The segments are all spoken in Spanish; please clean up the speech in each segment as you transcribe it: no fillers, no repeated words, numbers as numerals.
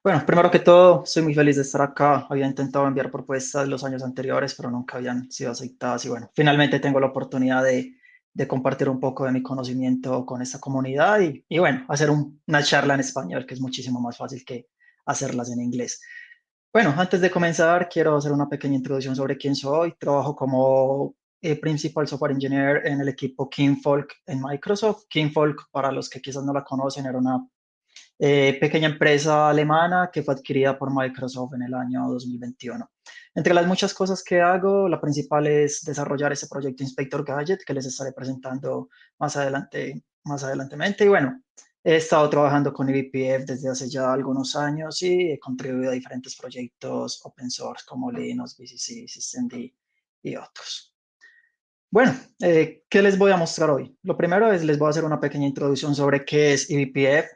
Bueno, primero que todo, estoy muy feliz de estar acá. Había intentado enviar propuestas los años anteriores, pero nunca habían sido aceptadas. Y bueno, finalmente tengo la oportunidad de compartir un poco de mi conocimiento con esta comunidad y bueno, hacer una charla en español, que es muchísimo más fácil que hacerlas en inglés. Bueno, antes de comenzar, quiero hacer una pequeña introducción sobre quién soy. Trabajo como Principal Software Engineer en el equipo Kinfolk en Microsoft. Kinfolk, para los que quizás no la conocen, era una pequeña empresa alemana que fue adquirida por Microsoft en el año 2021. Entre las muchas cosas que hago, la principal es desarrollar ese proyecto Inspector Gadget que les estaré presentando más adelantemente. Y bueno, he estado trabajando con eBPF desde hace ya algunos años y he contribuido a diferentes proyectos open source como Linux, BCC, Systemd y otros. Bueno, ¿qué les voy a mostrar hoy? Lo primero es, les voy a hacer una pequeña introducción sobre qué es eBPF.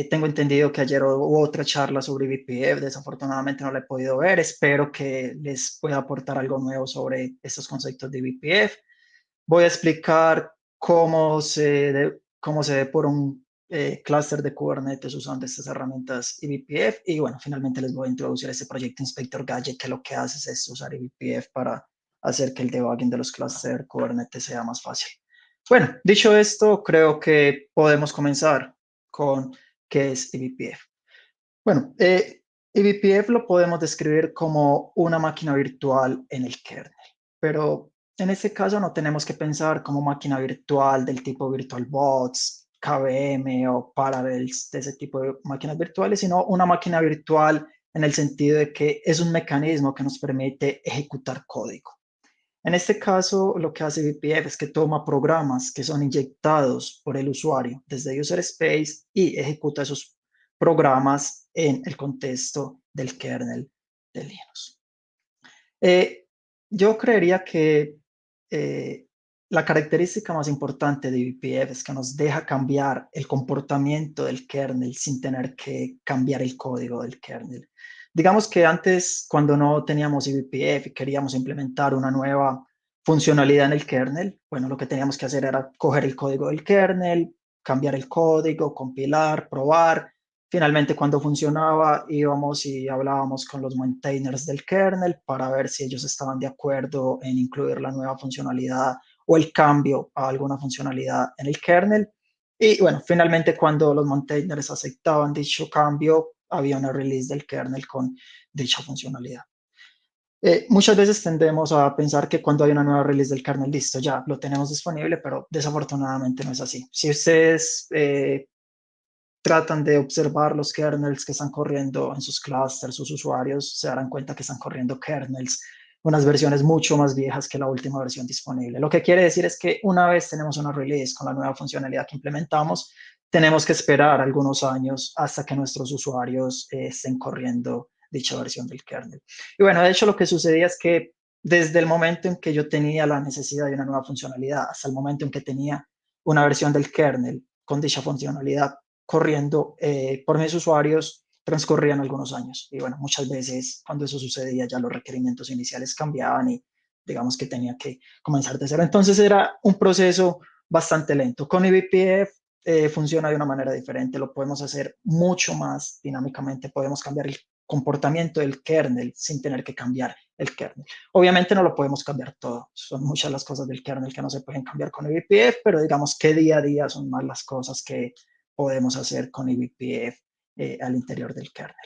Tengo entendido que ayer hubo otra charla sobre eBPF, desafortunadamente no la he podido ver. Espero que les pueda aportar algo nuevo sobre estos conceptos de eBPF. Voy a explicar cómo se ve por un clúster de Kubernetes usando estas herramientas eBPF. Y bueno, finalmente les voy a introducir este proyecto Inspector Gadget que lo que hace es usar eBPF para hacer que el debugging de los clústeres Kubernetes sea más fácil. Bueno, dicho esto, creo que podemos comenzar con qué es eBPF. Bueno, eBPF lo podemos describir como una máquina virtual en el kernel, pero en este caso no tenemos que pensar como máquina virtual del tipo VirtualBox, KVM o Parallels, de ese tipo de máquinas virtuales, sino una máquina virtual en el sentido de que es un mecanismo que nos permite ejecutar código. En este caso, lo que hace VPF es que toma programas que son inyectados por el usuario desde User Space y ejecuta esos programas en el contexto del kernel de Linux. Eh, yo creería que eh, la característica más importante de VPF es que nos deja cambiar el comportamiento del kernel sin tener que cambiar el código del kernel. Digamos que antes, cuando no teníamos VPF y queríamos implementar una nueva funcionalidad en el kernel, bueno, lo que teníamos que hacer era coger el código del kernel, cambiar el código, compilar, probar. Finalmente, cuando funcionaba, íbamos y hablábamos con los maintainers del kernel para ver si ellos estaban de acuerdo en incluir la nueva funcionalidad o el cambio a alguna funcionalidad en el kernel. Y bueno, finalmente cuando los maintainers aceptaban dicho cambio, había una release del kernel con dicha funcionalidad. Muchas veces tendemos a pensar que cuando hay una nueva release del kernel, listo, ya lo tenemos disponible, pero desafortunadamente no es así. Si ustedes tratan de observar los kernels que están corriendo en sus clusters, sus usuarios se darán cuenta que están corriendo kernels, unas versiones mucho más viejas que la última versión disponible. Lo que quiere decir es que una vez tenemos una release con la nueva funcionalidad que implementamos, tenemos que esperar algunos años hasta que nuestros usuarios estén corriendo dicha versión del kernel. Y bueno, de hecho lo que sucedía es que desde el momento en que yo tenía la necesidad de una nueva funcionalidad hasta el momento en que tenía una versión del kernel con dicha funcionalidad corriendo por mis usuarios, transcurrían algunos años. Y bueno, muchas veces cuando eso sucedía ya los requerimientos iniciales cambiaban y digamos que tenía que comenzar de cero. Entonces era un proceso bastante lento. Con eBPF funciona de una manera diferente, lo podemos hacer mucho más dinámicamente, podemos cambiar el comportamiento del kernel sin tener que cambiar el kernel. Obviamente no lo podemos cambiar todo, son muchas las cosas del kernel que no se pueden cambiar con eBPF, pero digamos que día a día son más las cosas que podemos hacer con eBPF al interior del kernel.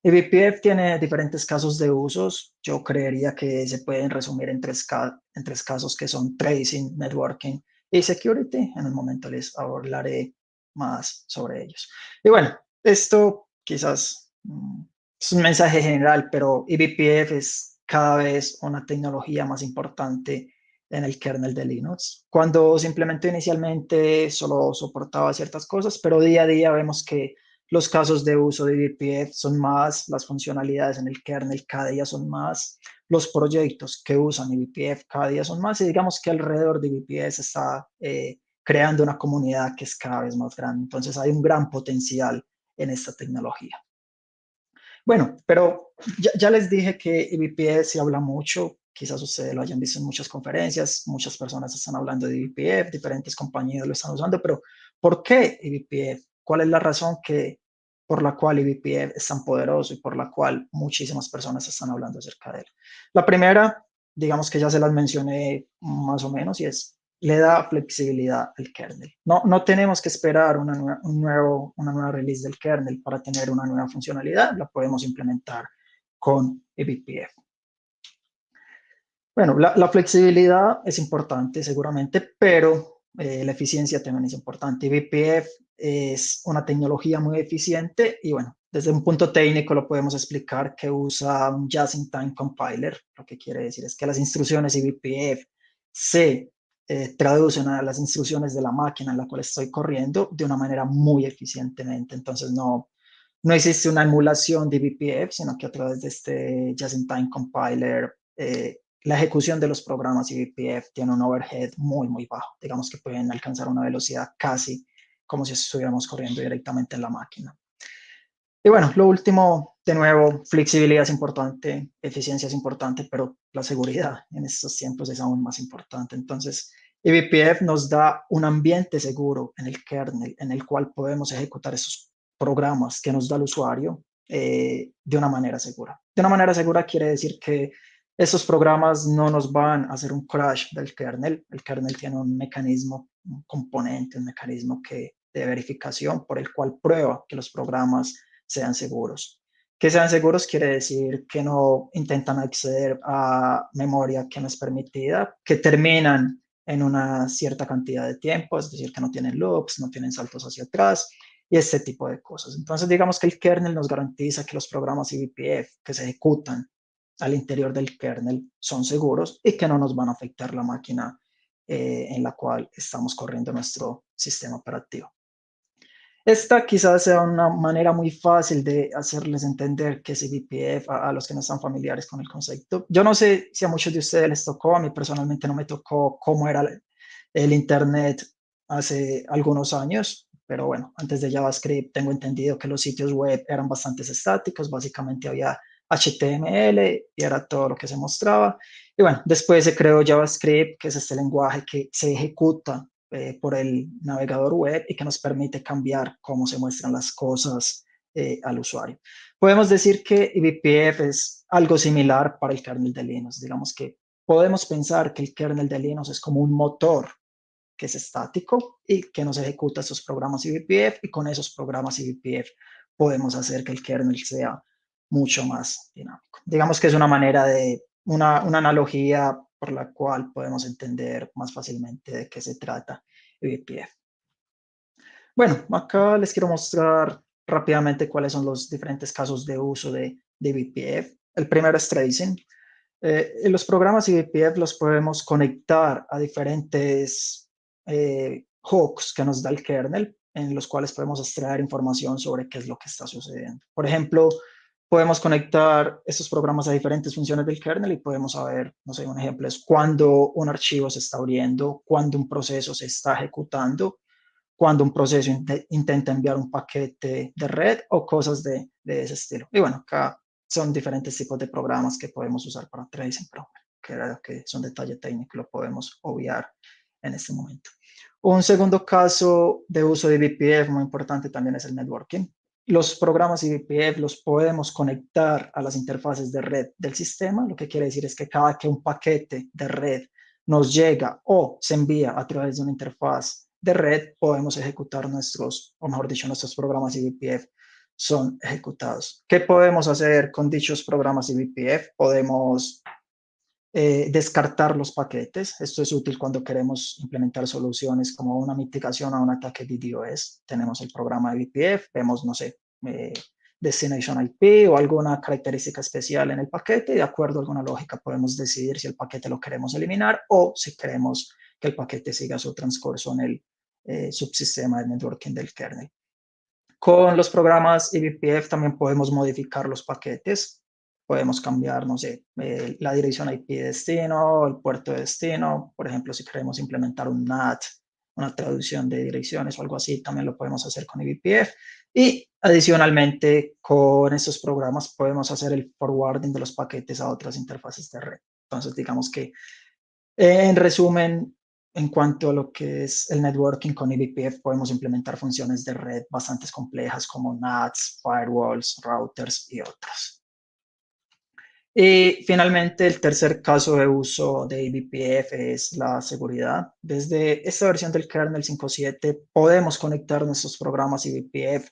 eBPF tiene diferentes casos de usos. Yo creería que se pueden resumir en tres casos que son tracing, networking y security. En un momento les hablaré más sobre ellos. Y bueno, esto quizás es un mensaje general, pero eBPF es cada vez una tecnología más importante en el kernel de Linux. Cuando se implementó inicialmente solo soportaba ciertas cosas, pero día a día vemos que los casos de uso de VPF son más, las funcionalidades en el kernel cada día son más, los proyectos que usan VPF cada día son más y digamos que alrededor de VPF se está creando una comunidad que es cada vez más grande. Entonces hay un gran potencial en esta tecnología. Bueno, pero ya les dije que VPF se habla mucho, quizás ustedes lo hayan visto en muchas conferencias, muchas personas están hablando de VPF, diferentes compañías lo están usando, pero ¿por qué VPF? ¿Cuál es la razón que por la cual eBPF es tan poderoso y por la cual muchísimas personas están hablando acerca de él. La primera, digamos que ya se las mencioné más o menos, y es, le da flexibilidad al kernel. No tenemos que esperar una nueva release del kernel para tener una nueva funcionalidad, la podemos implementar con eBPF. Bueno, la flexibilidad es importante seguramente, pero la eficiencia también es importante. eBPF es una tecnología muy eficiente y bueno, desde un punto técnico lo podemos explicar que usa un just-in-time compiler. Lo que quiere decir es que las instrucciones eBPF se traducen a las instrucciones de la máquina en la cual estoy corriendo de una manera muy eficientemente. Entonces no existe una emulación de eBPF, sino que a través de este just-in-time compiler la ejecución de los programas eBPF tiene un overhead muy bajo. Digamos que pueden alcanzar una velocidad casi como si estuviéramos corriendo directamente en la máquina. Y bueno, lo último, de nuevo, flexibilidad es importante, eficiencia es importante, pero la seguridad en estos tiempos es aún más importante. Entonces, eBPF nos da un ambiente seguro en el kernel, en el cual podemos ejecutar esos programas que nos da el usuario de una manera segura. De una manera segura quiere decir que esos programas no nos van a hacer un crash del kernel. El kernel tiene un mecanismo, un componente, un mecanismo de verificación por el cual prueba que los programas sean seguros. Que sean seguros quiere decir que no intentan acceder a memoria que no es permitida, que terminan en una cierta cantidad de tiempo, es decir, que no tienen loops, no tienen saltos hacia atrás y este tipo de cosas. Entonces, digamos que el kernel nos garantiza que los programas eBPF que se ejecutan al interior del kernel son seguros y que no nos van a afectar la máquina en la cual estamos corriendo nuestro sistema operativo. Esta quizás sea una manera muy fácil de hacerles entender qué es eBPF a los que no están familiares con el concepto. Yo no sé si a muchos de ustedes les tocó, a mí personalmente no me tocó cómo era el Internet hace algunos años, pero bueno, antes de JavaScript tengo entendido que los sitios web eran bastante estáticos, básicamente había HTML y era todo lo que se mostraba. Y bueno, después se creó JavaScript, que es este lenguaje que se ejecuta por el navegador web y que nos permite cambiar cómo se muestran las cosas al usuario. Podemos decir que eBPF es algo similar para el kernel de Linux. Digamos que podemos pensar que el kernel de Linux es como un motor que es estático y que nos ejecuta esos programas eBPF, y con esos programas eBPF podemos hacer que el kernel sea mucho más dinámico. Digamos que es una manera de, una analogía por la cual podemos entender más fácilmente de qué se trata eBPF. Bueno, acá les quiero mostrar rápidamente cuáles son los diferentes casos de uso de eBPF. El primero es tracing. Los programas eBPF los podemos conectar a diferentes hooks que nos da el kernel, en los cuales podemos extraer información sobre qué es lo que está sucediendo. Por ejemplo, podemos conectar estos programas a diferentes funciones del kernel y podemos saber, no sé, un ejemplo es cuando un archivo se está abriendo, cuando un proceso se está ejecutando, cuando un proceso intenta enviar un paquete de red o cosas de ese estilo. Y bueno, acá son diferentes tipos de programas que podemos usar para tracing, pero que son detalle técnico, lo podemos obviar en este momento. Un segundo caso de uso de eBPF muy importante también es el networking. Los programas eBPF los podemos conectar a las interfaces de red del sistema, lo que quiere decir es que cada que un paquete de red nos llega o se envía a través de una interfaz de red, podemos ejecutar nuestros, o mejor dicho, nuestros programas eBPF son ejecutados. ¿Qué podemos hacer con dichos programas eBPF? Podemos descartar los paquetes. Esto es útil cuando queremos implementar soluciones como una mitigación a un ataque de DDoS. Tenemos el programa de eBPF, vemos, no sé, Destination IP o alguna característica especial en el paquete, y de acuerdo a alguna lógica podemos decidir si el paquete lo queremos eliminar o si queremos que el paquete siga su transcurso en el subsistema de networking del kernel. Con los programas eBPF también podemos modificar los paquetes. Podemos cambiar, no sé, la dirección IP de destino, el puerto de destino. Por ejemplo, si queremos implementar un NAT, una traducción de direcciones o algo así, también lo podemos hacer con eBPF. Y adicionalmente, con estos programas podemos hacer el forwarding de los paquetes a otras interfaces de red. Entonces, digamos que, en resumen, en cuanto a lo que es el networking con eBPF, podemos implementar funciones de red bastante complejas como NATs, firewalls, routers y otros. Y finalmente, el tercer caso de uso de eBPF es la seguridad. Desde esta versión del kernel 5.7 podemos conectar nuestros programas eBPF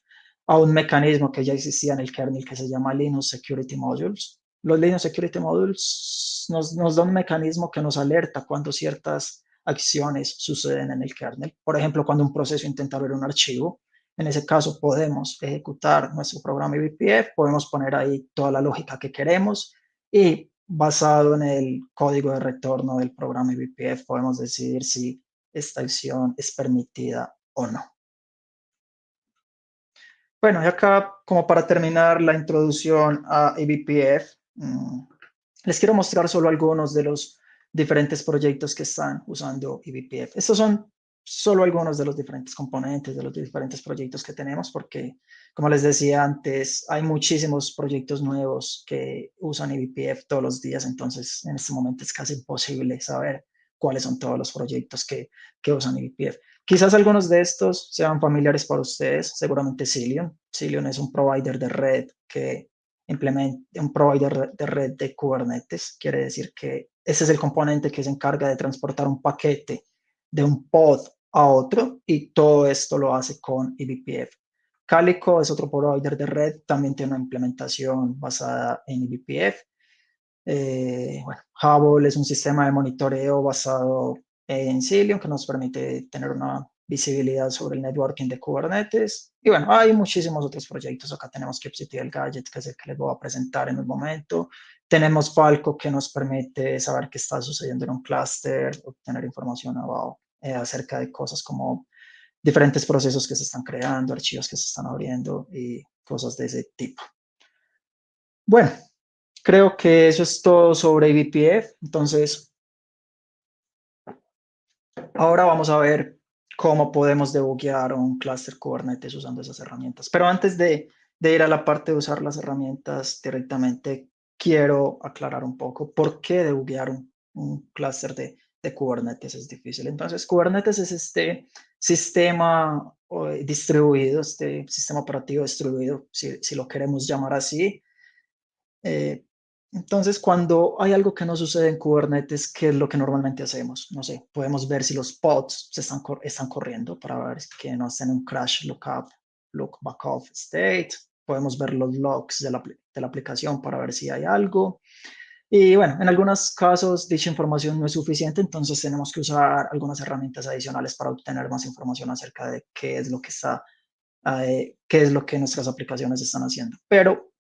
a un mecanismo que ya existía en el kernel que se llama Linux Security Modules. Los Linux Security Modules nos dan un mecanismo que nos alerta cuando ciertas acciones suceden en el kernel. Por ejemplo, cuando un proceso intenta abrir un archivo, en ese caso podemos ejecutar nuestro programa eBPF, podemos poner ahí toda la lógica que queremos y basado en el código de retorno del programa eBPF podemos decidir si esta acción es permitida o no. Bueno, y acá, como para terminar la introducción a eBPF, les quiero mostrar solo algunos de los diferentes proyectos que están usando eBPF. Estos son solo algunos de los diferentes componentes, de los diferentes proyectos que tenemos, porque, como les decía antes, hay muchísimos proyectos nuevos que usan eBPF todos los días, entonces en este momento es casi imposible saber cuáles son todos los proyectos que usan eBPF. Quizás algunos de estos sean familiares para ustedes, seguramente Cilium. Cilium es un provider de red que implementa un provider de red de Kubernetes. Quiere decir que ese es el componente que se encarga de transportar un paquete de un pod a otro y todo esto lo hace con eBPF. Calico es otro provider de red, también tiene una implementación basada en eBPF. Bueno, Hubble es un sistema de monitoreo basado en Cilium que nos permite tener una visibilidad sobre el networking de Kubernetes. Y bueno, hay muchísimos otros proyectos. Acá tenemos kubectl Gadget, que es el que les voy a presentar en un momento. Tenemos Falco, que nos permite saber qué está sucediendo en un clúster, obtener información acerca de cosas como diferentes procesos que se están creando, archivos que se están abriendo y cosas de ese tipo. Bueno, creo que eso es todo sobre eBPF. Entonces, ahora vamos a ver cómo podemos debuguear un clúster Kubernetes usando esas herramientas. Pero antes de ir a la parte de usar las herramientas directamente, quiero aclarar un poco por qué debuguear un clúster de Kubernetes es difícil. Entonces, Kubernetes es este sistema distribuido, este sistema operativo distribuido, si lo queremos llamar así. Eh, entonces, cuando hay algo que no sucede en Kubernetes, ¿qué es lo que normalmente hacemos? No sé, podemos ver si los pods están corriendo para ver que no estén en un crash lookup, look backoff state. Podemos ver los logs de la aplicación para ver si hay algo. Y bueno, en algunos casos dicha información no es suficiente, entonces tenemos que usar algunas herramientas adicionales para obtener más información acerca de qué es lo que qué es lo que nuestras aplicaciones están haciendo. Pero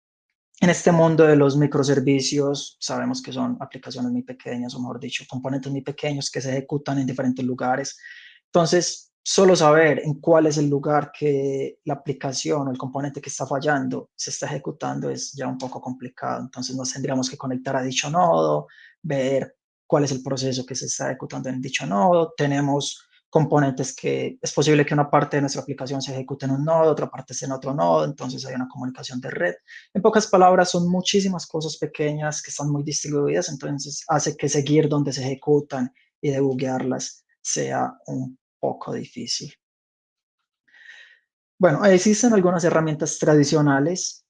en este mundo de los microservicios, sabemos que son aplicaciones muy pequeñas, o mejor dicho, componentes muy pequeños que se ejecutan en diferentes lugares. Entonces, solo saber en cuál es el lugar que la aplicación o el componente que está fallando se está ejecutando es ya un poco complicado. Entonces, nos tendríamos que conectar a dicho nodo, ver cuál es el proceso que se está ejecutando en dicho nodo. Tenemos componentes que es posible que una parte de nuestra aplicación se ejecute en un nodo, otra parte esté en otro nodo, entonces hay una comunicación de red. En pocas palabras, son muchísimas cosas pequeñas que están muy distribuidas, entonces hace que seguir donde se ejecutan y debuguearlas sea un poco difícil. Bueno, existen algunas herramientas tradicionales.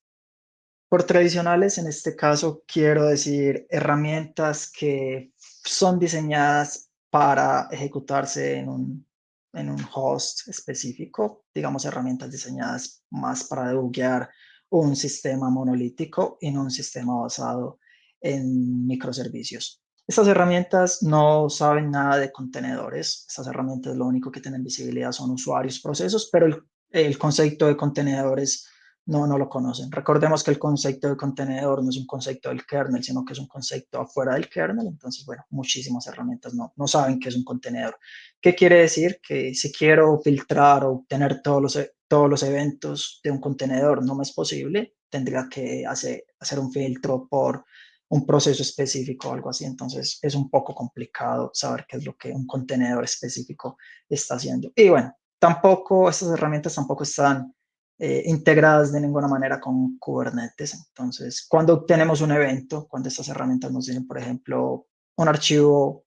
Por tradicionales, en este caso, quiero decir herramientas que son diseñadas para ejecutarse en un host específico, digamos herramientas diseñadas más para debuguear un sistema monolítico y no un sistema basado en microservicios. Estas herramientas no saben nada de contenedores. Estas herramientas lo único que tienen visibilidad son usuarios, procesos, pero el concepto de contenedores no lo conocen. Recordemos que el concepto de contenedor no es un concepto del kernel, sino que es un concepto afuera del kernel. Entonces, bueno, muchísimas herramientas no saben qué es un contenedor. ¿Qué quiere decir? Que si quiero filtrar o obtener todos los eventos de un contenedor no me es posible, tendría que hacer un filtro por un proceso específico o algo así. Entonces, es un poco complicado saber qué es lo que un contenedor específico está haciendo. Y bueno, tampoco, estas herramientas tampoco están integradas de ninguna manera con Kubernetes. Entonces, cuando obtenemos un evento, cuando estas herramientas nos dicen, por ejemplo, un archivo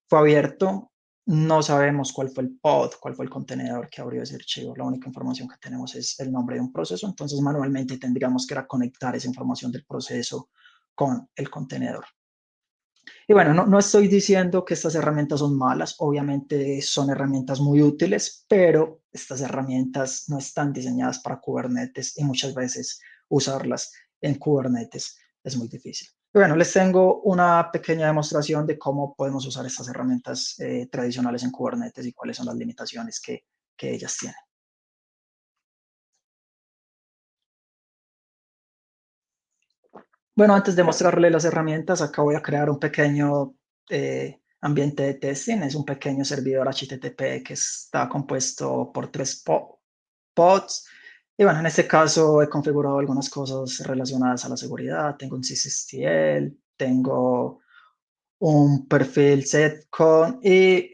fue abierto, no sabemos cuál fue el pod, cuál fue el contenedor que abrió ese archivo. La única información que tenemos es el nombre de un proceso, entonces manualmente tendríamos que conectar esa información del proceso con el contenedor. Y bueno, no estoy diciendo que estas herramientas son malas, obviamente son herramientas muy útiles, pero estas herramientas no están diseñadas para Kubernetes y muchas veces usarlas en Kubernetes es muy difícil. Y bueno, les tengo una pequeña demostración de cómo podemos usar estas herramientas tradicionales en Kubernetes y cuáles son las limitaciones que ellas tienen. Bueno, antes de mostrarle las herramientas, acá voy a crear un pequeño ambiente de testing. Es un pequeño servidor HTTP que está compuesto por tres pods. Y bueno, en este caso he configurado algunas cosas relacionadas a la seguridad. Tengo un sysstl, tengo un perfil setcon y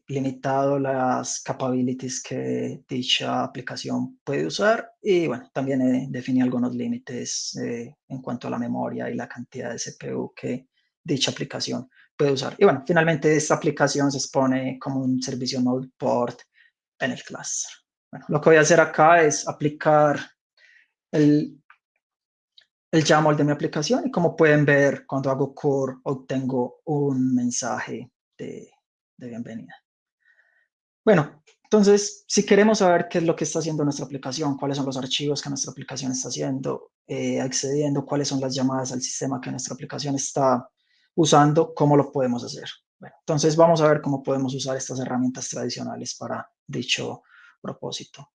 limitado las capabilities que dicha aplicación puede usar. Y bueno, también definí algunos límites en cuanto a la memoria y la cantidad de CPU que dicha aplicación puede usar. Y bueno, finalmente esta aplicación se expone como un servicio node port en el cluster. Bueno, lo que voy a hacer acá es aplicar el el YAML de mi aplicación y como pueden ver, cuando hago core obtengo un mensaje de bienvenida. Bueno, entonces, si queremos saber qué es lo que está haciendo nuestra aplicación, cuáles son los archivos que nuestra aplicación está haciendo, accediendo, cuáles son las llamadas al sistema que nuestra aplicación está usando, ¿cómo lo podemos hacer? Bueno, entonces vamos a ver cómo podemos usar estas herramientas tradicionales para dicho propósito.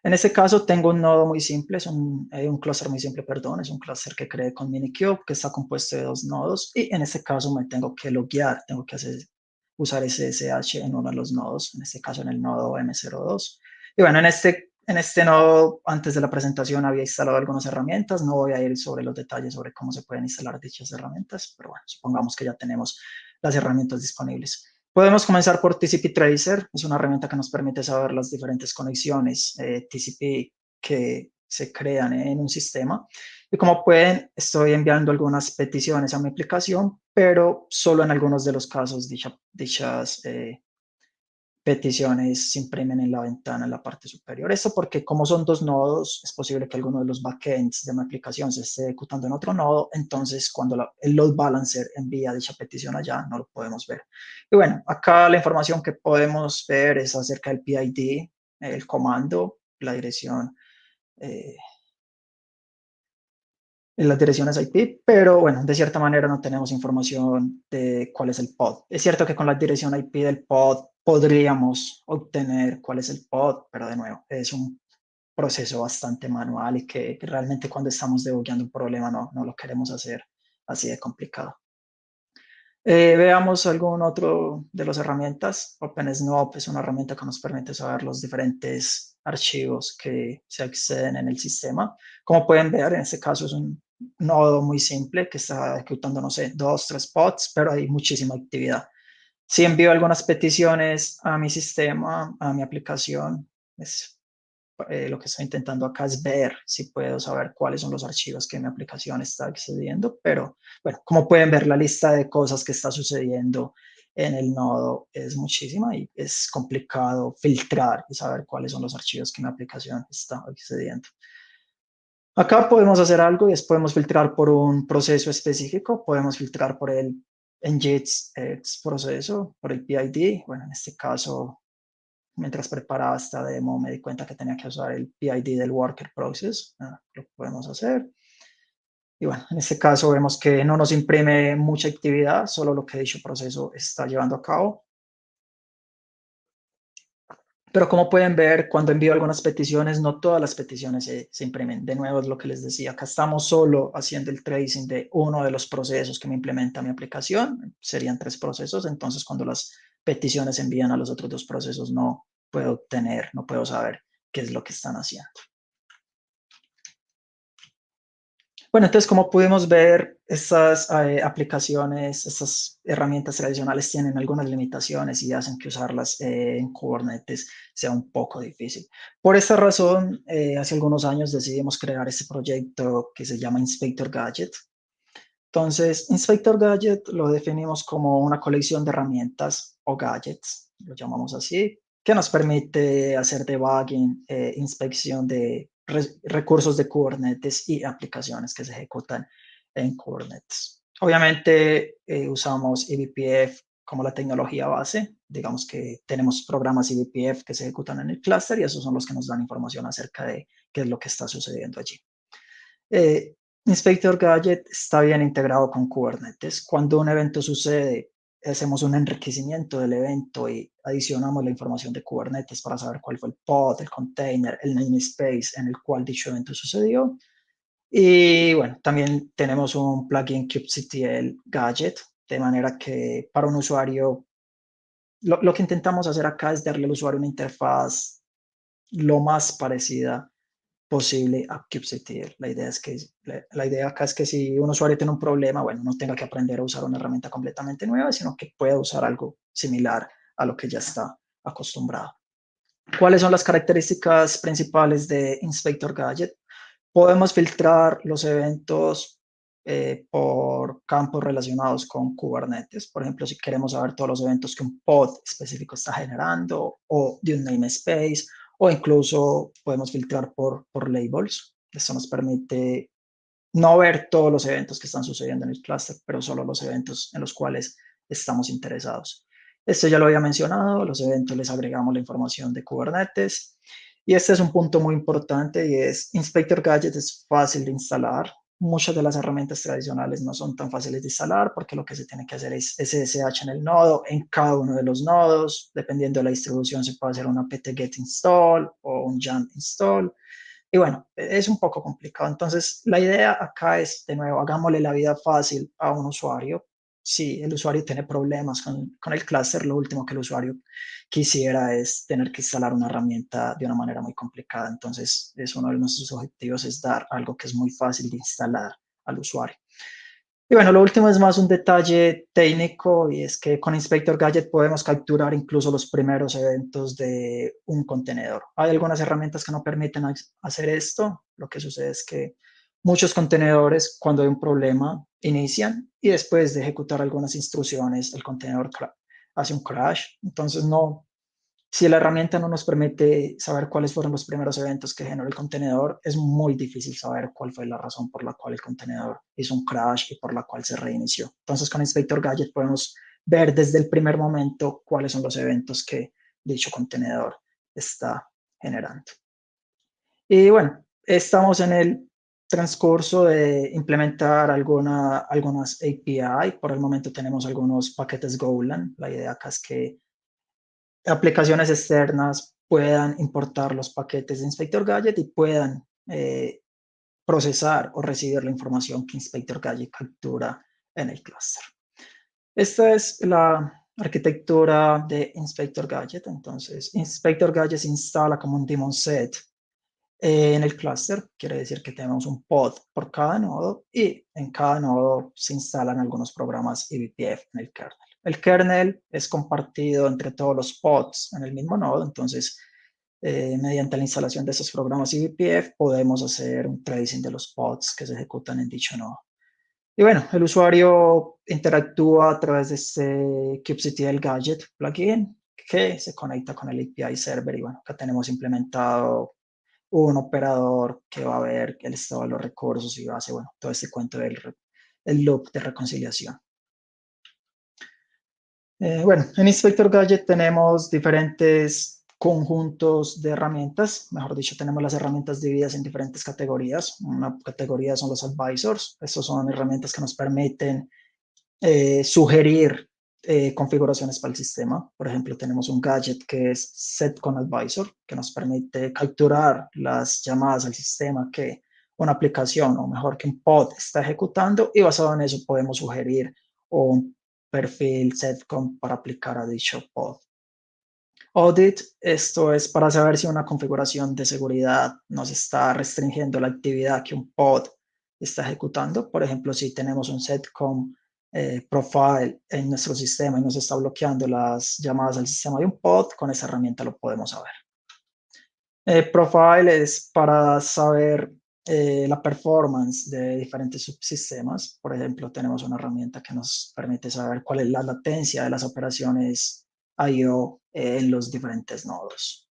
En este caso tengo un nodo muy simple, un clúster muy simple, perdón, es un clúster que creé con Minikube, que está compuesto de dos nodos, y en este caso me tengo que loguear, tengo que usar SSH en uno de los nodos, en este caso en el nodo M02. Y bueno, en este nodo, antes de la presentación había instalado algunas herramientas, no voy a ir sobre los detalles sobre cómo se pueden instalar dichas herramientas, pero bueno, supongamos que ya tenemos las herramientas disponibles. Podemos comenzar por TCP Tracer, es una herramienta que nos permite saber las diferentes conexiones TCP que se crean en un sistema. Y como pueden, estoy enviando algunas peticiones a mi aplicación, pero solo en algunos de los casos dichas peticiones se imprimen en la ventana en la parte superior. Esto porque como son dos nodos, es posible que alguno de los backends de mi aplicación se esté ejecutando en otro nodo, entonces cuando el load balancer envía dicha petición allá, no lo podemos ver. Y bueno, acá la información que podemos ver es acerca del PID, el comando, la dirección, eh, en las direcciones IP, pero bueno, de cierta manera no tenemos información de cuál es el pod. Es cierto que con la dirección IP del pod podríamos obtener cuál es el pod, pero de nuevo, es un proceso bastante manual y que realmente cuando estamos debugueando un problema no lo queremos hacer así de complicado. Veamos algún otro de las herramientas. OpenSNOP es una herramienta que nos permite saber los diferentes archivos que se acceden en el sistema. Como pueden ver, en este caso es un nodo muy simple que está ejecutando, no sé, 2, 3 pods, pero hay muchísima actividad. Si envío algunas peticiones a mi sistema, a mi aplicación, lo que estoy intentando acá es ver si puedo saber cuáles son los archivos que mi aplicación está accediendo, pero bueno, como pueden ver, la lista de cosas que está sucediendo en el nodo es muchísima y es complicado filtrar y saber cuáles son los archivos que mi aplicación está accediendo. Acá podemos hacer algo y es podemos filtrar por un proceso específico, podemos filtrar por el nginx proceso, por el PID, bueno, en este caso mientras preparaba esta demo me di cuenta que tenía que usar el PID del worker process, lo podemos hacer. Y bueno, en este caso vemos que no nos imprime mucha actividad, solo lo que dicho proceso está llevando a cabo. Pero como pueden ver, cuando envío algunas peticiones, no todas las peticiones se imprimen. De nuevo, es lo que les decía, acá estamos solo haciendo el tracing de uno de los procesos que me implementa mi aplicación. Serían 3 procesos, entonces cuando las peticiones se envían a los otros 2 procesos, no puedo saber qué es lo que están haciendo. Bueno, entonces, como pudimos ver, estas aplicaciones, estas herramientas tradicionales tienen algunas limitaciones y hacen que usarlas en Kubernetes sea un poco difícil. Por esta razón, hace algunos años decidimos crear este proyecto que se llama Inspector Gadget. Entonces, Inspector Gadget lo definimos como una colección de herramientas o gadgets lo llamamos así, que nos permite hacer debugging, inspección de recursos de Kubernetes y aplicaciones que se ejecutan en Kubernetes. Obviamente usamos eBPF como la tecnología base. Digamos que tenemos programas eBPF que se ejecutan en el clúster y esos son los que nos dan información acerca de qué es lo que está sucediendo allí. Inspector Gadget está bien integrado con Kubernetes. Cuando un evento sucede, hacemos un enriquecimiento del evento y adicionamos la información de Kubernetes para saber cuál fue el pod, el container, el namespace en el cual dicho evento sucedió. Y bueno, también tenemos un plugin kubectl Gadget, de manera que para un usuario, lo que intentamos hacer acá es darle al usuario una interfaz lo más parecida posible a kubectl. La idea acá es que si un usuario tiene un problema, bueno, no tenga que aprender a usar una herramienta completamente nueva, sino que pueda usar algo similar a lo que ya está acostumbrado. ¿Cuáles son las características principales de Inspector Gadget? Podemos filtrar los eventos por campos relacionados con Kubernetes. Por ejemplo, si queremos saber todos los eventos que un pod específico está generando o de un namespace, o incluso podemos filtrar por labels. Esto nos permite no ver todos los eventos que están sucediendo en el clúster, pero solo los eventos en los cuales estamos interesados. Esto ya lo había mencionado, los eventos les agregamos la información de Kubernetes. Y este es un punto muy importante y es Inspector Gadget es fácil de instalar. Muchas de las herramientas tradicionales no son tan fáciles de instalar porque lo que se tiene que hacer es SSH en el nodo, en cada uno de los nodos. Dependiendo de la distribución se puede hacer una apt-get install o un YAML install. Y bueno, es un poco complicado. Entonces, la idea acá es, de nuevo, hagámosle la vida fácil a un usuario. Si el usuario tiene problemas con el clúster, lo último que el usuario quisiera es tener que instalar una herramienta de una manera muy complicada. Entonces, es uno de nuestros objetivos, es dar algo que es muy fácil de instalar al usuario. Y bueno, lo último es más un detalle técnico y es que con Inspector Gadget podemos capturar incluso los primeros eventos de un contenedor. Hay algunas herramientas que no permiten hacer esto. Lo que sucede es que muchos contenedores, cuando hay un problema, inician y después de ejecutar algunas instrucciones, el contenedor hace un crash. Entonces, no, si la herramienta no nos permite saber cuáles fueron los primeros eventos que generó el contenedor, es muy difícil saber cuál fue la razón por la cual el contenedor hizo un crash y por la cual se reinició. Entonces, con Inspector Gadget podemos ver desde el primer momento cuáles son los eventos que dicho contenedor está generando. Y bueno, estamos en el transcurso de implementar algunas API. Por el momento tenemos algunos paquetes Golang. La idea acá es que aplicaciones externas puedan importar los paquetes de Inspector Gadget y puedan procesar o recibir la información que Inspector Gadget captura en el clúster. Esta es la arquitectura de Inspector Gadget. Entonces, Inspector Gadget se instala como un daemon set en el clúster. Quiere decir que tenemos un pod por cada nodo y en cada nodo se instalan algunos programas eBPF en el kernel. El kernel es compartido entre todos los pods en el mismo nodo, entonces mediante la instalación de esos programas eBPF podemos hacer un tracing de los pods que se ejecutan en dicho nodo. Y bueno, el usuario interactúa a través de este kubectl Gadget plugin que se conecta con el API server y bueno, acá tenemos implementado un operador que va a ver el estado de los recursos y hace, bueno, todo este cuento del el loop de reconciliación. Bueno, en Inspector Gadget tenemos diferentes conjuntos de herramientas, mejor dicho, tenemos las herramientas divididas en diferentes categorías. Una categoría son los advisors, estos son herramientas que nos permiten sugerir configuraciones para el sistema. Por ejemplo, tenemos un gadget que es set con advisor, que nos permite capturar las llamadas al sistema que una aplicación, o mejor que un pod, está ejecutando y basado en eso podemos sugerir un perfil setcom para aplicar a dicho pod. Audit, esto es para saber si una configuración de seguridad nos está restringiendo la actividad que un pod está ejecutando. Por ejemplo, si tenemos un setcom profile en nuestro sistema y nos está bloqueando las llamadas al sistema de un pod, con esa herramienta lo podemos saber. Profile es para saber la performance de diferentes subsistemas. Por ejemplo, tenemos una herramienta que nos permite saber cuál es la latencia de las operaciones I/O en los diferentes nodos.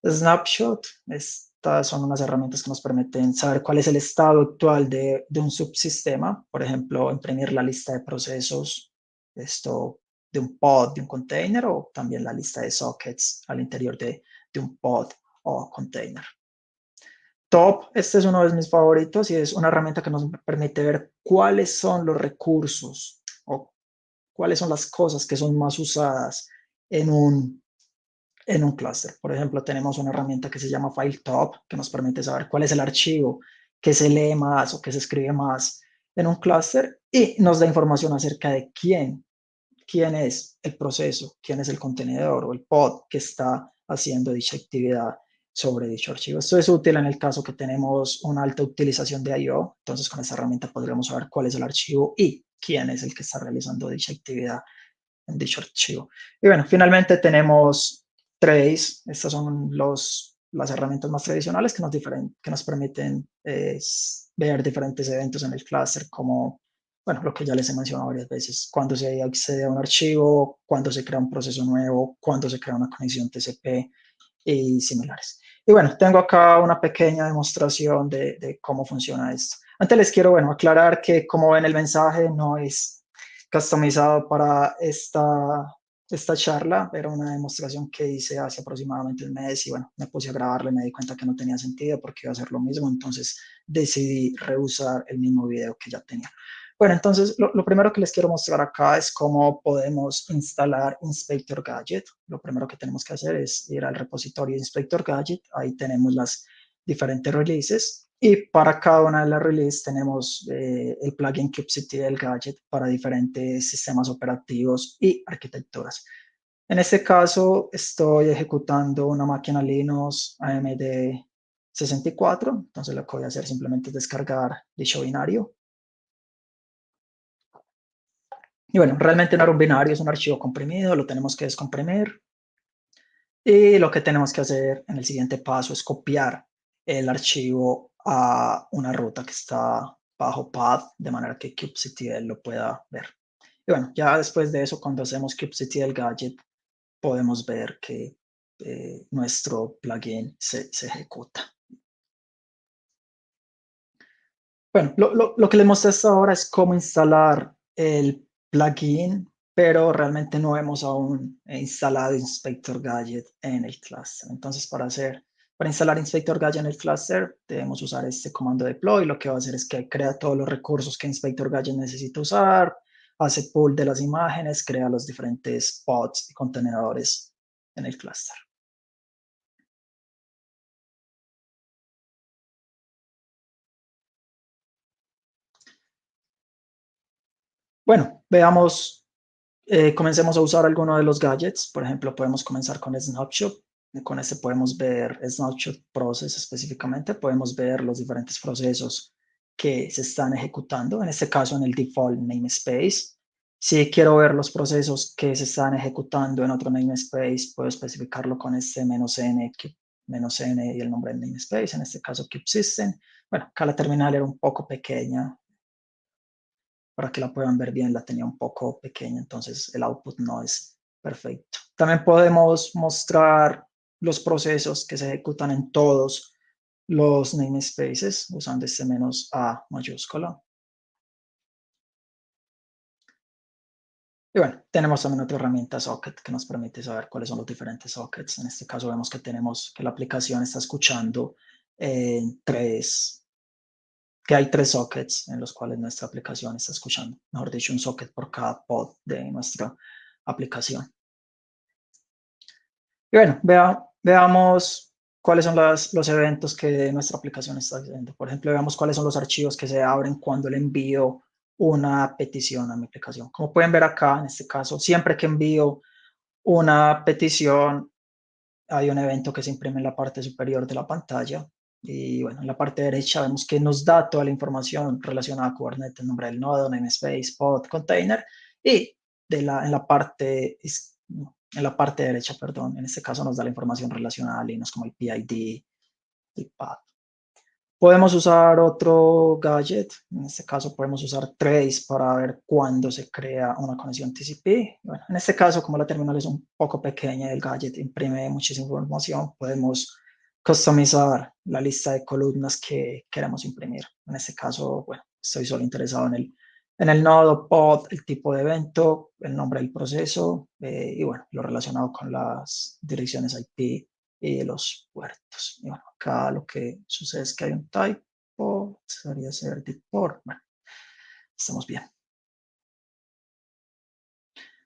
Snapshot, estas son unas herramientas que nos permiten saber cuál es el estado actual de un subsistema, por ejemplo, imprimir la lista de procesos, esto de un pod, de un container, o también la lista de sockets al interior de un pod o container. Top, este es uno de mis favoritos y es una herramienta que nos permite ver cuáles son los recursos o cuáles son las cosas que son más usadas en un clúster. Por ejemplo, tenemos una herramienta que se llama FileTop, que nos permite saber cuál es el archivo que se lee más o que se escribe más en un clúster y nos da información acerca de quién es el proceso, quién es el contenedor o el pod que está haciendo dicha actividad sobre dicho archivo. Esto es útil en el caso que tenemos una alta utilización de I/O, entonces con esta herramienta podremos saber cuál es el archivo y quién es el que está realizando dicha actividad en dicho archivo. Y bueno, finalmente tenemos Trace. Estas son las herramientas más tradicionales que nos permiten ver diferentes eventos en el clúster, como bueno, lo que ya les he mencionado varias veces, cuando se accede a un archivo, cuando se crea un proceso nuevo, cuando se crea una conexión TCP y similares. Y bueno, tengo acá una pequeña demostración de cómo funciona esto. Antes les quiero, bueno, aclarar que como ven el mensaje no es customizado para esta charla, era una demostración que hice hace aproximadamente un mes y bueno, me puse a grabarlo y me di cuenta que no tenía sentido porque iba a hacer lo mismo, entonces decidí reusar el mismo video que ya tenía. Bueno, entonces lo primero que les quiero mostrar acá es cómo podemos instalar Inspector Gadget. Lo primero que tenemos que hacer es ir al repositorio de Inspector Gadget. Ahí tenemos las diferentes releases y para cada una de las releases tenemos el plugin kubectl Gadget para diferentes sistemas operativos y arquitecturas. En este caso estoy ejecutando una máquina Linux AMD 64, entonces lo que voy a hacer simplemente es descargar dicho binario. Y bueno, realmente no era un binario, es un archivo comprimido, lo tenemos que descomprimir. Y lo que tenemos que hacer en el siguiente paso es copiar el archivo a una ruta que está bajo path, de manera que kubectl lo pueda ver. Y bueno, ya después de eso, cuando hacemos kubectl gadget, podemos ver que nuestro plugin se ejecuta. Bueno, lo que les mostré hasta ahora es cómo instalar el plugin, pero realmente no hemos aún instalado Inspector Gadget en el cluster. Entonces, para instalar Inspector Gadget en el cluster, debemos usar este comando deploy. Lo que va a hacer es que crea todos los recursos que Inspector Gadget necesita usar, hace pull de las imágenes, crea los diferentes pods y contenedores en el cluster. Bueno, veamos. Comencemos a usar alguno de los gadgets. Por ejemplo, podemos comenzar con Snapshot. Con este podemos ver Snapshot Process específicamente. Podemos ver los diferentes procesos que se están ejecutando. En este caso, en el default namespace. Si quiero ver los procesos que se están ejecutando en otro namespace, puedo especificarlo con este "-n", "-n" y el nombre del namespace. En este caso, kubesystem. Bueno, acá la terminal era un poco pequeña, para que la puedan ver bien, la tenía un poco pequeña, entonces el output no es perfecto. También podemos mostrar los procesos que se ejecutan en todos los namespaces usando este "-a" mayúscula. Y bueno, tenemos también otra herramienta socket que nos permite saber cuáles son los diferentes sockets. En este caso vemos que tenemos que la aplicación está escuchando que hay 3 sockets en los cuales nuestra aplicación está escuchando. Mejor dicho, un socket por cada pod de nuestra aplicación. Y bueno, veamos cuáles son los eventos que nuestra aplicación está haciendo. Por ejemplo, veamos cuáles son los archivos que se abren cuando le envío una petición a mi aplicación. Como pueden ver acá, en este caso, siempre que envío una petición, hay un evento que se imprime en la parte superior de la pantalla. Y bueno, en la parte derecha vemos que nos da toda la información relacionada a Kubernetes, el nombre del nodo, namespace, pod, container. Y en la parte derecha, perdón, en este caso nos da la información relacionada a Linux como el PID, el path. Podemos usar otro gadget, en este caso podemos usar trace para ver cuándo se crea una conexión TCP. Bueno, en este caso, como la terminal es un poco pequeña y el gadget imprime muchísima información, podemos customizar la lista de columnas que queremos imprimir. En este caso, bueno, estoy solo interesado en el nodo, pod, el tipo de evento, el nombre del proceso y bueno, lo relacionado con las direcciones IP y los puertos. Y bueno, acá lo que sucede es que hay un typo, debería ser de port. Bueno, estamos bien.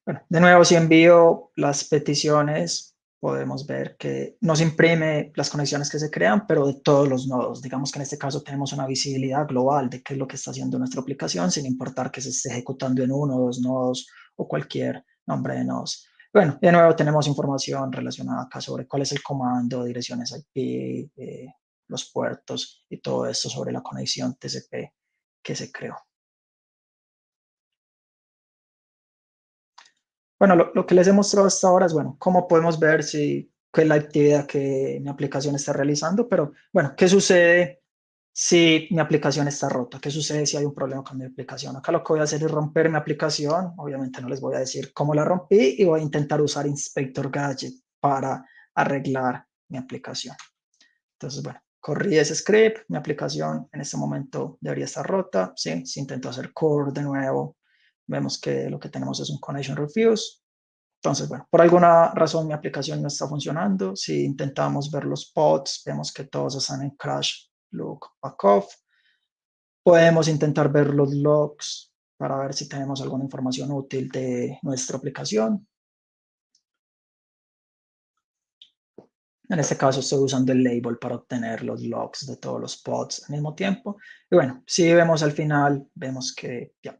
Bueno, de nuevo, si envío las peticiones, podemos ver que nos imprime las conexiones que se crean, pero de todos los nodos. Digamos que en este caso tenemos una visibilidad global de qué es lo que está haciendo nuestra aplicación, sin importar que se esté ejecutando en uno o dos nodos o cualquier nombre de nodos. Bueno, de nuevo tenemos información relacionada acá sobre cuál es el comando, direcciones IP, los puertos y todo esto sobre la conexión TCP que se creó. Bueno, lo que les he mostrado hasta ahora es, bueno, cómo podemos ver si qué es la actividad que mi aplicación está realizando, pero bueno, ¿qué sucede si mi aplicación está rota? ¿Qué sucede si hay un problema con mi aplicación? Acá lo que voy a hacer es romper mi aplicación. Obviamente no les voy a decir cómo la rompí y voy a intentar usar Inspector Gadget para arreglar mi aplicación. Entonces, bueno, corrí ese script, mi aplicación en este momento debería estar rota, ¿sí? Si intento hacer core de nuevo, vemos que lo que tenemos es un connection refuse. Entonces, bueno, por alguna razón mi aplicación no está funcionando. Si intentamos ver los pods, vemos que todos están en crash, look, back off. Podemos intentar ver los logs para ver si tenemos alguna información útil de nuestra aplicación. En este caso estoy usando el label para obtener los logs de todos los pods al mismo tiempo. Y bueno, si vemos al final, vemos que ya,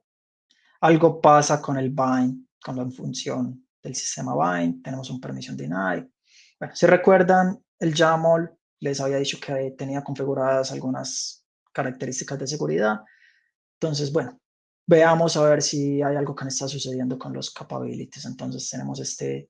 algo pasa con el bind, con la función del sistema bind. Tenemos un permission deny. Bueno, si recuerdan, el YAML les había dicho que tenía configuradas algunas características de seguridad. Entonces, bueno, veamos a ver si hay algo que no está sucediendo con los capabilities. Entonces tenemos este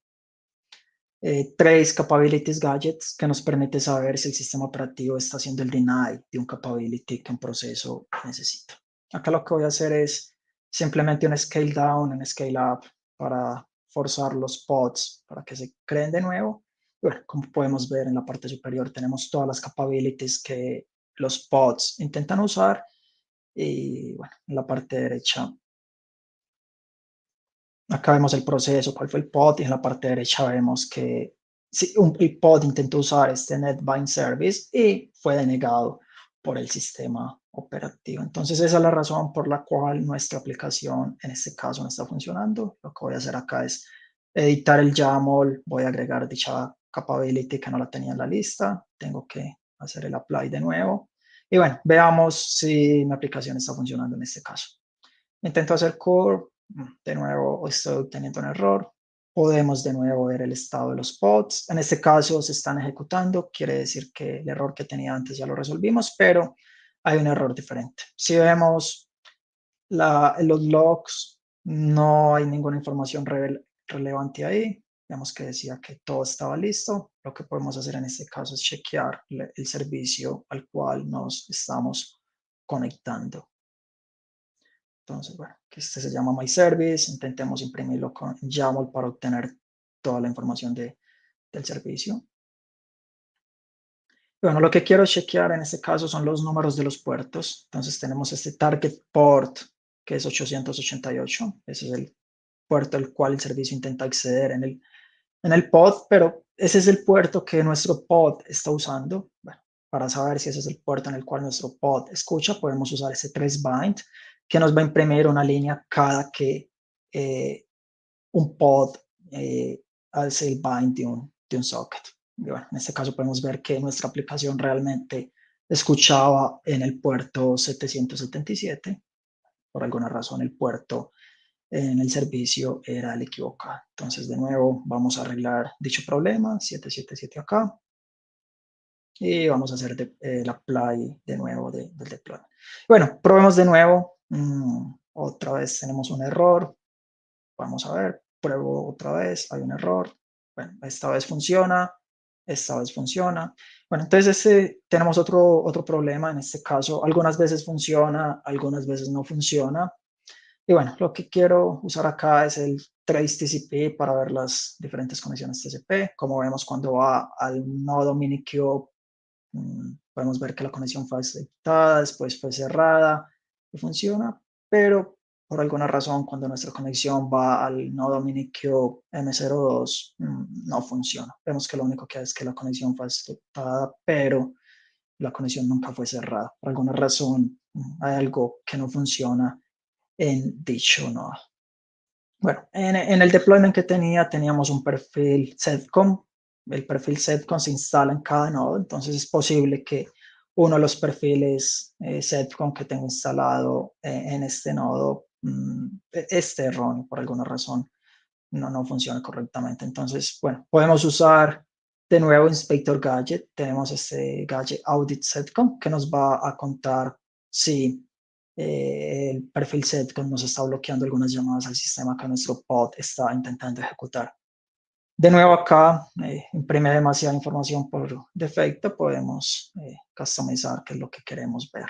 trace capabilities gadgets que nos permite saber si el sistema operativo está haciendo el deny de un capability que un proceso necesita. Acá lo que voy a hacer es simplemente un scale down, un scale up para forzar los pods para que se creen de nuevo. Y bueno, como podemos ver en la parte superior tenemos todas las capabilities que los pods intentan usar y bueno, en la parte derecha acá vemos el proceso, cuál fue el pod, y en la parte derecha vemos que sí, el pod intentó usar este NetBind Service y fue denegado por el sistema operativo. Entonces esa es la razón por la cual nuestra aplicación en este caso no está funcionando. Lo que voy a hacer acá es editar el YAML, voy a agregar dicha capability que no la tenía en la lista, tengo que hacer el apply de nuevo. Y bueno, veamos si mi aplicación está funcionando en este caso. Intento hacer core, de nuevo estoy obteniendo un error. Podemos de nuevo ver el estado de los pods. En este caso se están ejecutando, quiere decir que el error que tenía antes ya lo resolvimos, pero hay un error diferente. Si vemos los logs, no hay ninguna información relevante ahí. Vemos que decía que todo estaba listo. Lo que podemos hacer en este caso es chequear el servicio al cual nos estamos conectando. Entonces, bueno, que este se llama My Service, intentemos imprimirlo con YAML para obtener toda la información del servicio. Bueno, lo que quiero chequear en este caso son los números de los puertos. Entonces tenemos este target port, que es 888. Ese es el puerto al cual el servicio intenta acceder en el pod, pero ese es el puerto que nuestro pod está usando. Bueno, para saber si ese es el puerto en el cual nuestro pod escucha, podemos usar ese trace bind que nos va a imprimir una línea cada que un pod hace el bind de un socket. Y bueno, en este caso podemos ver que nuestra aplicación realmente escuchaba en el puerto 777. Por alguna razón el puerto en el servicio era el equivocado. Entonces, de nuevo, vamos a arreglar dicho problema, 777 acá, y vamos a hacer el apply de nuevo del deploy. Bueno, probemos de nuevo. Otra vez tenemos un error. Vamos a ver, pruebo otra vez, hay un error. Bueno, esta vez funciona. esta vez funciona. Bueno, entonces tenemos otro problema en este caso. Algunas veces funciona, algunas veces no funciona. Y bueno, lo que quiero usar acá es el trace TCP para ver las diferentes conexiones TCP. Como vemos, cuando va al nodo Minikube, podemos ver que la conexión fue aceptada, después fue cerrada y funciona, pero por alguna razón cuando nuestra conexión va al nodo Minikube M02 no funciona. Vemos que lo único que hace es que la conexión fue aceptada, pero la conexión nunca fue cerrada. Por alguna razón hay algo que no funciona en dicho nodo. Bueno, en el deployment que teníamos un perfil setcom. El perfil setcom se instala en cada nodo, entonces es posible que uno de los perfiles setcom que tengo instalado en este nodo esté erróneo por alguna razón, no funciona correctamente. Entonces, bueno, podemos usar de nuevo Inspector Gadget. Tenemos este gadget Audit Setcom que nos va a contar si el perfil setcom nos está bloqueando algunas llamadas al sistema que nuestro pod está intentando ejecutar. De nuevo acá, imprime demasiada información por defecto, podemos customizar qué es lo que queremos ver.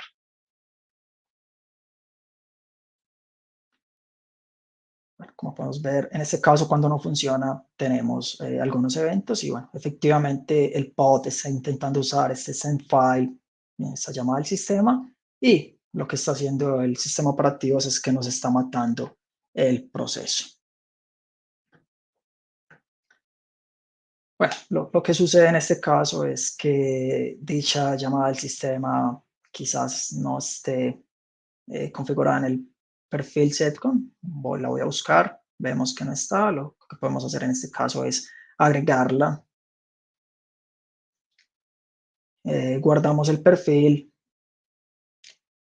Bueno, como podemos ver, en este caso, cuando no funciona, tenemos algunos eventos y bueno, efectivamente el pod está intentando usar este send file, esta llamada al sistema, y lo que está haciendo el sistema operativo es que nos está matando el proceso. Bueno, lo que sucede en este caso es que dicha llamada al sistema quizás no esté configurada en el perfil setcom. La voy a buscar, vemos que no está. Lo que podemos hacer en este caso es agregarla. Guardamos el perfil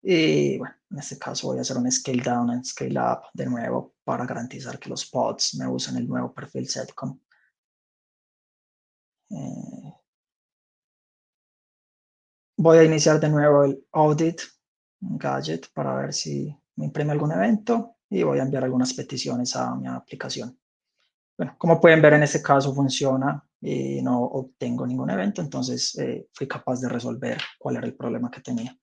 y bueno, en este caso voy a hacer un scale down and scale up de nuevo para garantizar que los pods me usen el nuevo perfil setcom. Voy a iniciar de nuevo el audit gadget para ver si me imprime algún evento y voy a enviar algunas peticiones a mi aplicación. Bueno, como pueden ver, en este caso funciona y no obtengo ningún evento, entonces fui capaz de resolver cuál era el problema que tenía.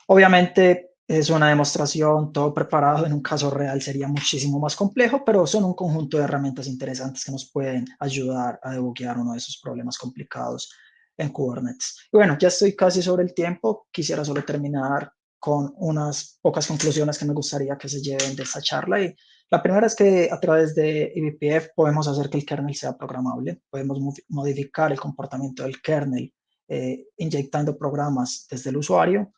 Obviamente es una demostración, todo preparado. En un caso real sería muchísimo más complejo, pero son un conjunto de herramientas interesantes que nos pueden ayudar a debuguear uno de esos problemas complicados en Kubernetes. Y bueno, ya estoy casi sobre el tiempo. Quisiera solo terminar con unas pocas conclusiones que me gustaría que se lleven de esta charla. Y la primera es que a través de eBPF podemos hacer que el kernel sea programable, podemos modificar el comportamiento del kernel inyectando programas desde el usuario.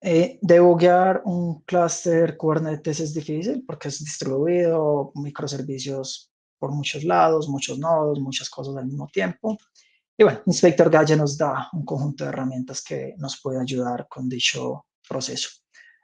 Debuguear un clúster Kubernetes es difícil porque es distribuido, microservicios por muchos lados, muchos nodos, muchas cosas al mismo tiempo. Y bueno, Inspector Gadget nos da un conjunto de herramientas que nos puede ayudar con dicho proceso.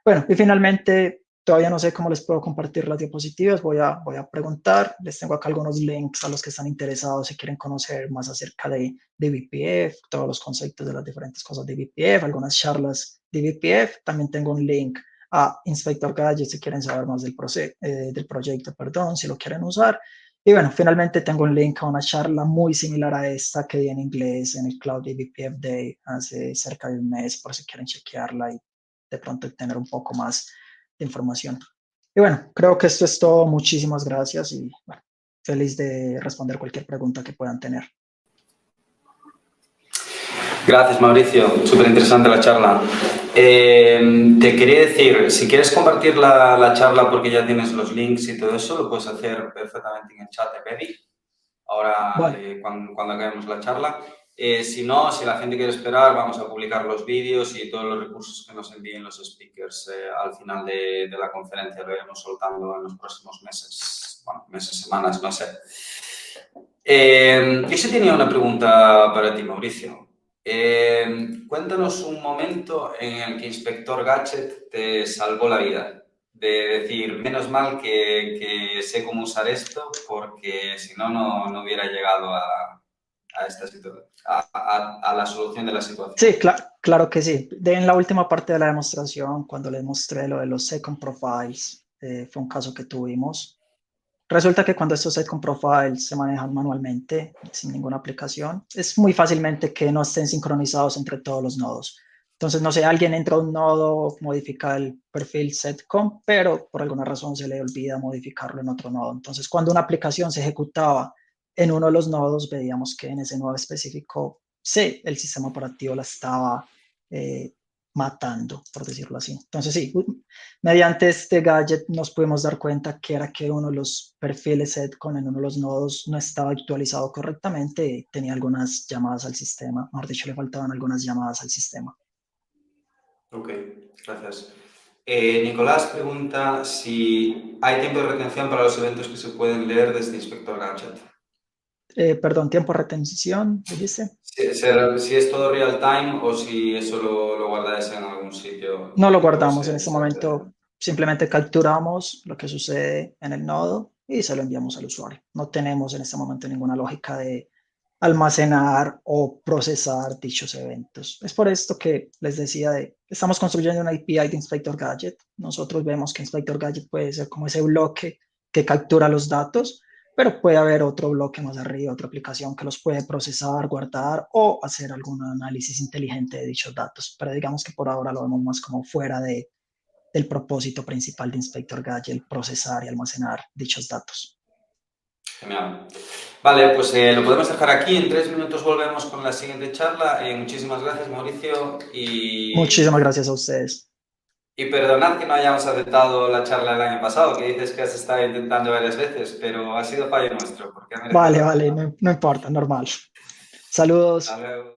Bueno, y finalmente, todavía no sé cómo les puedo compartir las diapositivas. Voy a preguntar. Les tengo acá algunos links a los que están interesados si quieren conocer más acerca de eBPF, todos los conceptos de las diferentes cosas de eBPF, algunas charlas de eBPF. También tengo un link a Inspector Gadget si quieren saber más del proyecto, perdón, si lo quieren usar. Y bueno, finalmente tengo un link a una charla muy similar a esta que di en inglés en el Cloud eBPF Day hace cerca de un mes, por si quieren chequearla y de pronto tener un poco más de información. Y bueno, creo que esto es todo. Muchísimas gracias y bueno, feliz de responder cualquier pregunta que puedan tener. Gracias, Mauricio. Súper interesante la charla. Te quería decir, si quieres compartir la charla porque ya tienes los links y todo eso, lo puedes hacer perfectamente en el chat de Pedi, ahora Vale. cuando acabemos la charla. Si no, si la gente quiere esperar, vamos a publicar los vídeos y todos los recursos que nos envíen los speakers al final de la conferencia. Lo iremos soltando en los próximos meses, bueno, meses, semanas, no sé. Yo sí tenía una pregunta para ti, Mauricio. Cuéntanos un momento en el que Inspector Gadget te salvó la vida. De decir, menos mal que sé cómo usar esto porque si no, no hubiera llegado a esta situación, a la solución de la situación. Sí, claro que sí. En la última parte de la demostración, cuando les mostré lo de los second profiles, fue un caso que tuvimos. Resulta que cuando estos setcom profiles se manejan manualmente, sin ninguna aplicación, es muy fácilmente que no estén sincronizados entre todos los nodos. Entonces, no sé, alguien entra a un nodo, modifica el perfil setcom, pero por alguna razón se le olvida modificarlo en otro nodo. Entonces, cuando una aplicación se ejecutaba en uno de los nodos, veíamos que en ese nodo específico, sí, el sistema operativo la estaba eh, matando, por decirlo así. Entonces, sí, mediante este gadget nos pudimos dar cuenta que era que uno de los perfiles setcom en uno de los nodos no estaba actualizado correctamente y tenía algunas llamadas al sistema. Mejor dicho, le faltaban algunas llamadas al sistema. Ok, gracias. Nicolás pregunta si hay tiempo de retención para los eventos que se pueden leer desde Inspector Gadget. Perdón, tiempo de retención, dijiste. Si es todo real time o si eso lo guardáis en algún sitio No lo y luego guardamos en este se momento, accede. simplemente capturamos lo que sucede en el nodo y se lo enviamos al usuario. No tenemos en este momento ninguna lógica de almacenar o procesar dichos eventos. Es por esto que les decía de, estamos construyendo una API de Inspector Gadget. Nosotros vemos que Inspector Gadget puede ser como ese bloque que captura los datos, pero puede haber otro bloque más arriba, otra aplicación que los puede procesar, guardar o hacer algún análisis inteligente de dichos datos. Pero digamos que por ahora lo vemos más como fuera del propósito principal de Inspector Gadget, el procesar y almacenar dichos datos. Genial. Vale, pues lo podemos dejar aquí. En 3 minutos volvemos con la siguiente charla. Muchísimas gracias, Mauricio. Muchísimas gracias a ustedes. Y perdonad que no hayamos aceptado la charla del año pasado, que dices que has estado intentando varias veces, pero ha sido fallo nuestro, porque ha merecido Vale, la vale, pena. no, no importa, normal. Hasta Saludos. luego.